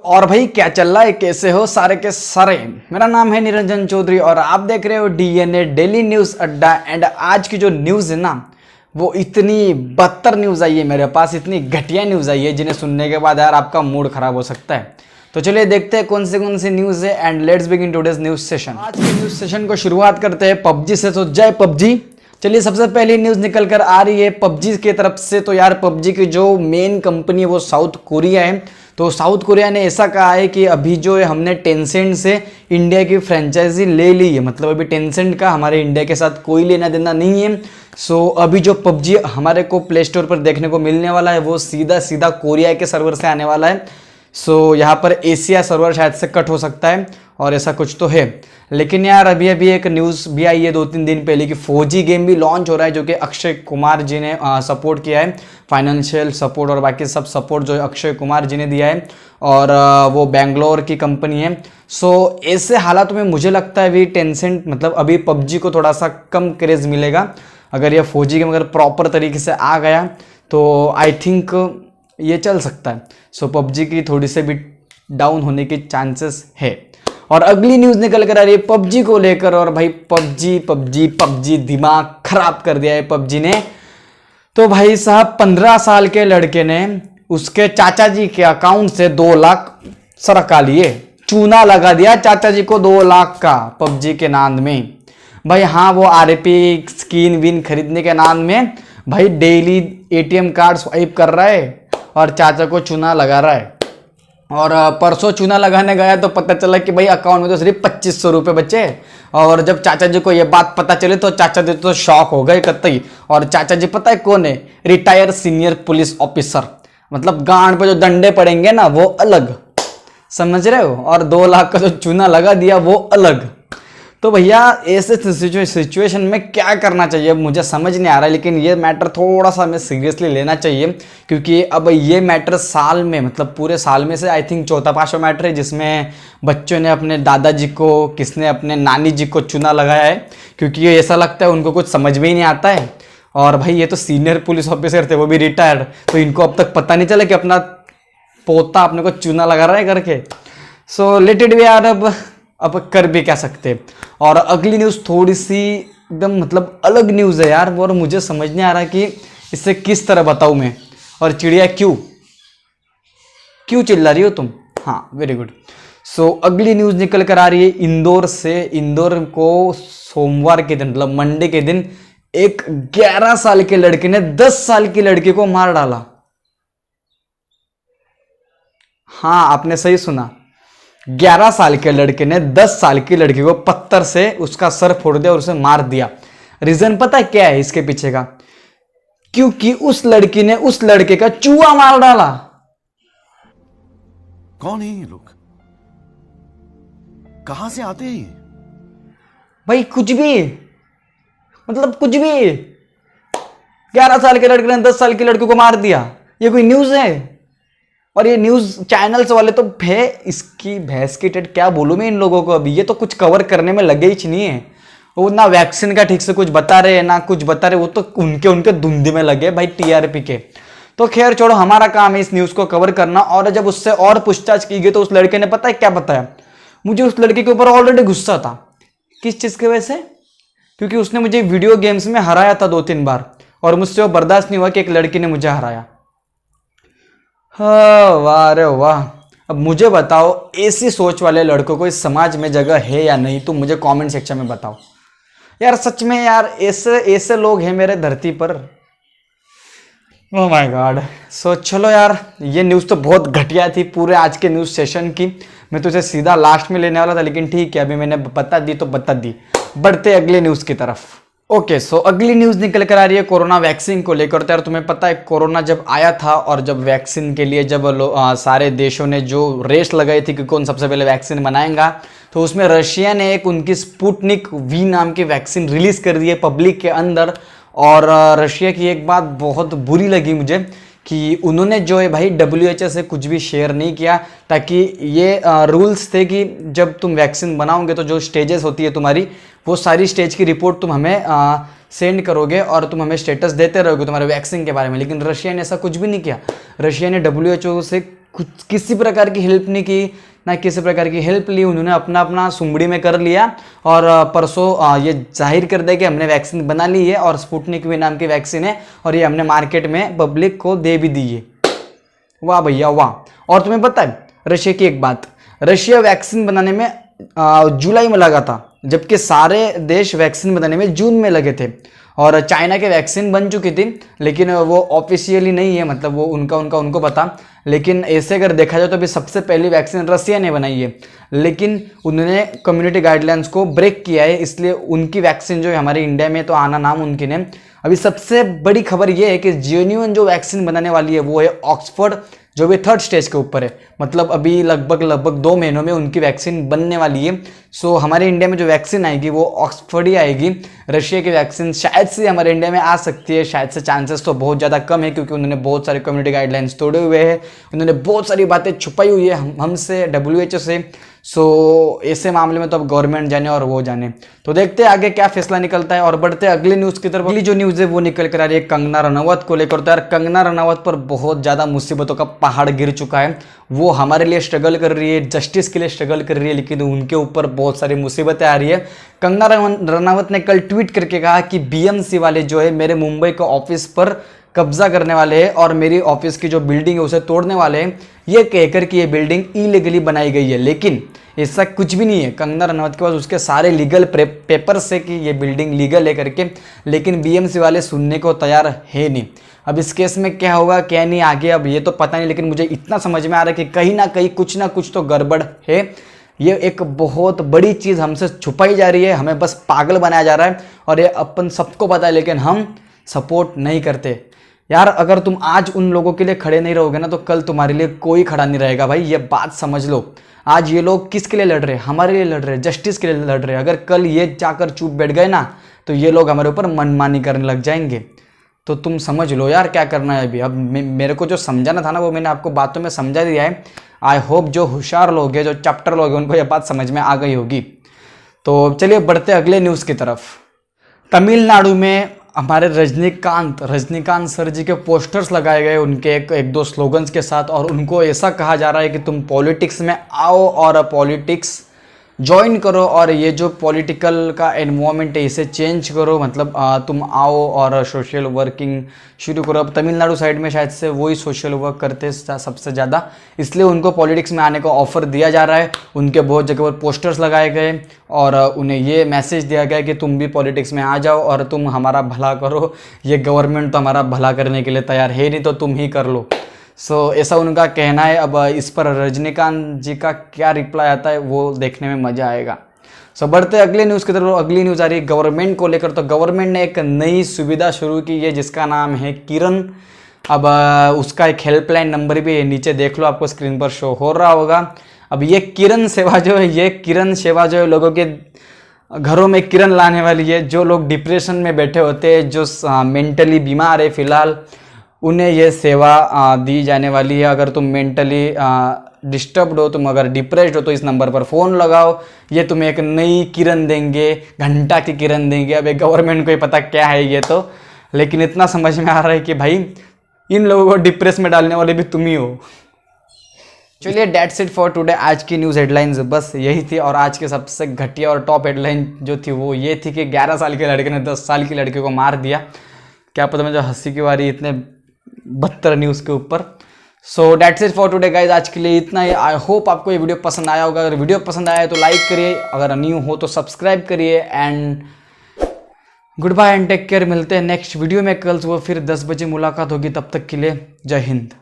और भाई क्या चल रहा है, कैसे हो सारे के सारे। मेरा नाम है निरंजन चौधरी और आप देख रहे हो डीएनए डेली न्यूज़ अड्डा। एंड आज की जो न्यूज़ है ना, वो इतनी बदतर न्यूज़ आई है मेरे पास, इतनी घटिया न्यूज़ आई है जिन्हें सुनने के बाद यार आपका मूड खराब हो सकता है। तो चलिए देखते हैं कौन सी न्यूज़ है and let's begin today's news session. आज के न्यूज़ सेशन को शुरुआत करते हैं पबजी से। तो जय पबजी। चलिए सबसे पहली न्यूज़ निकल कर आ रही है पबजी की तरफ से। तो यार पबजी की जो मेन कंपनी है वो साउथ कोरिया है। तो साउथ कोरिया ने ऐसा कहा है कि अभी जो है हमने टेंसेंट से इंडिया की फ्रेंचाइजी ले ली है, मतलब अभी टेंसेंट का हमारे इंडिया के साथ कोई लेना देना नहीं है। सो अभी जो पबजी हमारे को प्ले स्टोर पर देखने को मिलने वाला है वो सीधा कोरिया के सर्वर से आने वाला है। सो यहाँ पर एशिया सर्वर शायद से कट हो सकता है और ऐसा कुछ तो है। लेकिन यार अभी एक न्यूज़ भी आई है 2-3 दिन पहले कि 4G गेम भी लॉन्च हो रहा है, जो कि अक्षय कुमार जी ने सपोर्ट किया है। फाइनेंशियल सपोर्ट और बाकी सब सपोर्ट जो अक्षय कुमार जी ने दिया है और वो बेंगलोर की कंपनी है। सो ऐसे हालात में मुझे लगता है अभी टेंसेंट मतलब अभी पबजी को थोड़ा सा कम क्रेज़ मिलेगा। अगर ये 4G गेम अगर प्रॉपर तरीके से आ गया तो आई थिंक ये चल सकता है। सो पबजी की थोड़ी से भी डाउन होने की चांसेस है। और अगली न्यूज़ निकल कर आ रही है पबजी को लेकर। और भाई पबजी दिमाग खराब कर दिया है पबजी ने। तो भाई साहब 15 साल के लड़के ने उसके चाचा जी के अकाउंट से 2 लाख सरका लिए, चूना लगा दिया चाचा जी को 2 लाख का पबजी के नाम में। भाई हाँ, वो आरपी स्किन विन खरीदने के नाम में भाई डेली एटीएम कार्ड स्वाइप कर रहा है और चाचा को चूना लगा रहा है। और परसों चूना लगाने गया तो पता चला कि भाई अकाउंट में तो सिर्फ 2500 रुपये बचे। और जब चाचा जी को ये बात पता चली तो चाचा जी तो शॉक हो गए कतई। और चाचा जी पता है कौन है? Retire senior police officer. मतलब गांड पे जो डंडे पड़ेंगे ना वो अलग, समझ रहे हो? और 2 लाख का जो चूना लगा दिया वो अलग। तो भैया ऐसे सिचुएशन में क्या करना चाहिए मुझे समझ नहीं आ रहा है। लेकिन ये मैटर थोड़ा सा हमें सीरियसली लेना चाहिए, क्योंकि अब ये मैटर साल में मतलब पूरे साल में से आई थिंक 4था-5वां मैटर है जिसमें बच्चों ने अपने दादाजी को, किसने अपने नानी जी को चूना लगाया है। क्योंकि ये ऐसा लगता है उनको कुछ समझ में ही नहीं आता है। और भाई ये तो सीनियर पुलिस ऑफिसर थे, वो भी रिटायर्ड, तो इनको अब तक पता नहीं चला कि अपना पोता अपने को चूना लगा रहा है करके। सो लेट इट बी यार, अब कर भी क्या सकते। और अगली न्यूज़ थोड़ी सी एकदम मतलब अलग न्यूज़ है यार, और मुझे समझ नहीं आ रहा कि इसे किस तरह बताऊं मैं। और चिड़िया क्यों चिल्ला रही हो तुम? हाँ वेरी गुड। सो अगली न्यूज़ निकल कर आ रही है इंदौर से। इंदौर को सोमवार के दिन मतलब मंडे के दिन एक 11 साल के लड़के ने 10 साल की लड़की को मार डाला। हाँ आपने सही सुना, 11 साल के लड़के ने 10 साल की लड़की को पत्थर से उसका सर फोड़ दिया और उसे मार दिया। रीजन पता है क्या है इसके पीछे का? क्योंकि उस लड़की ने उस लड़के का चूहा मार डाला। कौन है ये लोग? कहां से आते हैं? भाई कुछ भी, मतलब कुछ भी। 11 साल के लड़के ने 10 साल की लड़की को मार दिया, ये कोई न्यूज है? और ये न्यूज़ चैनल्स वाले तो इसकी भैंस की टेट क्या बोलूँ मैं इन लोगों को। अभी ये तो कुछ कवर करने में लगे ही नहीं है। वो ना वैक्सीन का ठीक से कुछ बता रहे हैं ना कुछ बता रहे, वो तो उनके धुंधे में लगे भाई टीआरपी के। तो खैर छोड़ो, हमारा काम है इस न्यूज़ को कवर करना। और जब उससे और पूछताछ की गई तो उस लड़के ने पता है क्या बताया? मुझे उस लड़के के ऊपर ऑलरेडी गुस्सा था। किस चीज़ की वजह से? क्योंकि उसने मुझे वीडियो गेम्स में हराया था 2-3 बार और मुझसे वो बर्दाश्त नहीं हुआ कि एक लड़की ने मुझे हराया। हाँ वाह रे वाह। अब मुझे बताओ ऐसी सोच वाले लड़कों को इस समाज में जगह है या नहीं? तुम मुझे कमेंट सेक्शन में बताओ यार। सच में यार ऐसे लोग हैं मेरे धरती पर। Oh my God. सो चलो यार, ये न्यूज़ तो बहुत घटिया थी पूरे आज के न्यूज़ सेशन की। मैं तो इसे सीधा लास्ट में लेने वाला था, लेकिन ठीक है अभी मैंने बता दी तो बता दी। बढ़ते अगले न्यूज़ की तरफ। ओके सो अगली न्यूज़ निकल कर आ रही है कोरोना वैक्सीन को लेकर। तो यार तुम्हें पता है कोरोना जब आया था और जब वैक्सीन के लिए जब सारे देशों ने जो रेस लगाई थी कि कौन सबसे पहले वैक्सीन बनाएगा, तो उसमें रशिया ने एक उनकी स्पुतनिक वी नाम की वैक्सीन रिलीज कर दी है पब्लिक के अंदर। और रशिया की एक बात बहुत बुरी लगी मुझे कि उन्होंने जो है भाई WHO से कुछ भी शेयर नहीं किया, ताकि ये रूल्स थे कि जब तुम वैक्सीन बनाओगे तो जो स्टेजेस होती है तुम्हारी, वो सारी स्टेज की रिपोर्ट तुम हमें सेंड करोगे और तुम हमें स्टेटस देते रहोगे तुम्हारे वैक्सीन के बारे में। लेकिन रशिया ने ऐसा कुछ भी नहीं किया। रशिया ने WHO से कुछ किसी प्रकार की हेल्प नहीं की, ना किसी प्रकार की हेल्प ली। उन्होंने अपना अपना सुमड़ी में कर लिया और परसों ये जाहिर कर दिया कि हमने वैक्सीन बना ली है और स्पुतनिक वी नाम की वैक्सीन है और ये हमने मार्केट में पब्लिक को दे भी दी है। वाह भैया वाह। और तुम्हें पता है रशिया की एक बात, रशिया वैक्सीन बनाने में जुलाई में लगा था, जबकि सारे देश वैक्सीन बनाने में जून में लगे थे। और चाइना के वैक्सीन बन चुकी थी, लेकिन वो ऑफिशियली नहीं है, मतलब वो उनको पता। लेकिन ऐसे अगर देखा जाए तो अभी सबसे पहली वैक्सीन रसिया ने बनाई है, लेकिन उन्होंने कम्युनिटी गाइडलाइंस को ब्रेक किया है, इसलिए उनकी वैक्सीन जो है हमारे इंडिया में तो आना नामुमकिन है। अभी सबसे बड़ी खबर ये है कि जेन्युइन जो वैक्सीन बनाने वाली है वो है ऑक्सफोर्ड, जो भी 3rd स्टेज के ऊपर है। मतलब अभी लगभग 2 महीनों में उनकी वैक्सीन बनने वाली है। सो हमारे इंडिया में जो वैक्सीन आएगी वो ऑक्सफोर्ड ही आएगी। रशिया की वैक्सीन शायद से हमारे इंडिया में आ सकती है, शायद से, चांसेस तो बहुत ज़्यादा कम है, क्योंकि उन्होंने बहुत सारे कम्युनिटी गाइडलाइंस तोड़े हुए हैं, उन्होंने बहुत सारी बातें छुपाई हुई है हमसे, WHO से। सो ऐसे मामले में तो अब गवर्नमेंट जाने और वो जाने। तो देखते हैं आगे क्या फैसला निकलता है। और बढ़ते अगली न्यूज़ की तरफ। अगली जो न्यूज़ है वो निकल कर आ रही है कंगना रनावत को लेकर। तो यार कंगना रनावत पर बहुत ज़्यादा मुसीबतों का पहाड़ गिर चुका है। वो हमारे लिए स्ट्रगल कर रही है, जस्टिस के लिए स्ट्रगल कर रही है, लेकिन उनके ऊपर बहुत सारी मुसीबतें आ रही है। कंगना रनावत ने कल ट्वीट करके कहा कि BMC वाले जो है मेरे मुंबई के ऑफिस पर कब्जा करने वाले हैं और मेरी ऑफिस की जो बिल्डिंग है उसे तोड़ने वाले हैं, ये कहकर कि ये बिल्डिंग इलीगली बनाई गई है। लेकिन ऐसा कुछ भी नहीं है। कंगना रनावत के पास उसके सारे लीगल पेपर्स है कि ये बिल्डिंग लीगल है करके, लेकिन BMC वाले सुनने को तैयार है नहीं। अब इस केस में क्या होगा क्या नहीं आगे अब ये तो पता नहीं, लेकिन मुझे इतना समझ में आ रहा है कि कहीं ना कहीं कुछ ना कुछ तो गड़बड़ है। ये एक बहुत बड़ी चीज़ हमसे छुपाई जा रही है, हमें बस पागल बनाया जा रहा है और ये अपन सबको पता है, लेकिन हम सपोर्ट नहीं करते। यार अगर तुम आज उन लोगों के लिए खड़े नहीं रहोगे ना तो कल तुम्हारे लिए कोई खड़ा नहीं रहेगा भाई, ये बात समझ लो। आज ये लोग किसके लिए लड़ रहे हैं? हमारे लिए लड़ रहे हैं, जस्टिस के लिए लड़ रहे हैं। अगर कल ये जाकर चुप बैठ गए ना तो ये लोग हमारे ऊपर मनमानी करने लग जाएंगे। तो तुम समझ लो यार क्या करना है अभी। अब मेरे को जो समझाना था ना वो मैंने आपको बातों में समझा दिया है। आई होप जो होशियार लोग हैं, जो चैप्टर लोग हैं, उनको ये बात समझ में आ गई होगी। तो चलिए बढ़ते अगले न्यूज़ की तरफ। तमिलनाडु में हमारे रजनीकांत सर जी के पोस्टर्स लगाए गए उनके एक दो स्लोगन्स के साथ, और उनको ऐसा कहा जा रहा है कि तुम पॉलिटिक्स में आओ और पॉलिटिक्स ज्वाइन करो और ये जो पॉलिटिकल का एनवायरनमेंट है इसे चेंज करो। मतलब तुम आओ और सोशल वर्किंग शुरू करो। अब तमिलनाडु साइड में शायद से वही सोशल वर्क करते हैं सबसे ज़्यादा, इसलिए उनको पॉलिटिक्स में आने का ऑफर दिया जा रहा है। उनके बहुत जगह पर पोस्टर्स लगाए गए और उन्हें ये मैसेज दिया गया कि तुम भी पॉलिटिक्स में आ जाओ और तुम हमारा भला करो। ये गवर्नमेंट तो हमारा भला करने के लिए तैयार है नहीं, तो तुम ही कर लो। सो ऐसा उनका कहना है। अब इस पर रजनीकांत जी का क्या रिप्लाई आता है वो देखने में मजा आएगा। सो बढ़ते अगले न्यूज़ की तरफ। अगली न्यूज़ आ रही है गवर्नमेंट को लेकर। तो गवर्नमेंट ने एक नई सुविधा शुरू की है जिसका नाम है किरण। अब उसका एक हेल्पलाइन नंबर भी है, नीचे देख लो, आपको स्क्रीन पर शो हो रहा होगा। अब ये किरण सेवा जो है लोगों के घरों में किरण लाने वाली है। जो लोग डिप्रेशन में बैठे होते हैं, जो मेंटली बीमार है फिलहाल, उन्हें यह सेवा दी जाने वाली है। अगर तुम मेंटली डिस्टर्ब्ड हो, तुम अगर डिप्रेस्ड हो, तो इस नंबर पर फ़ोन लगाओ। ये तुम्हें एक नई किरण देंगे, घंटा की किरण देंगे। अब एक गवर्नमेंट को ही पता क्या है ये तो, लेकिन इतना समझ में आ रहा है कि भाई इन लोगों को डिप्रेस में डालने वाले भी तुम ही हो। चलिए डेट्स इट फॉर टुडे। आज की न्यूज़ हेडलाइंस बस यही थी। और आज के सबसे घटिया और टॉप हेडलाइन जो थी वो ये थी कि 11 साल के लड़के ने 10 साल की लड़की को मार दिया। क्या पता मुझे हंसी की वारी इतने 72 न्यूज़ के ऊपर। So that's it for today guys, आज के लिए इतना ही। आई होप आपको ये वीडियो पसंद आया होगा। अगर वीडियो पसंद आया तो लाइक करिए, अगर न्यू हो तो सब्सक्राइब करिए। And good bye and take care. मिलते हैं नेक्स्ट वीडियो में कल सुबह फिर 10 बजे मुलाकात होगी। तब तक के लिए जय हिंद।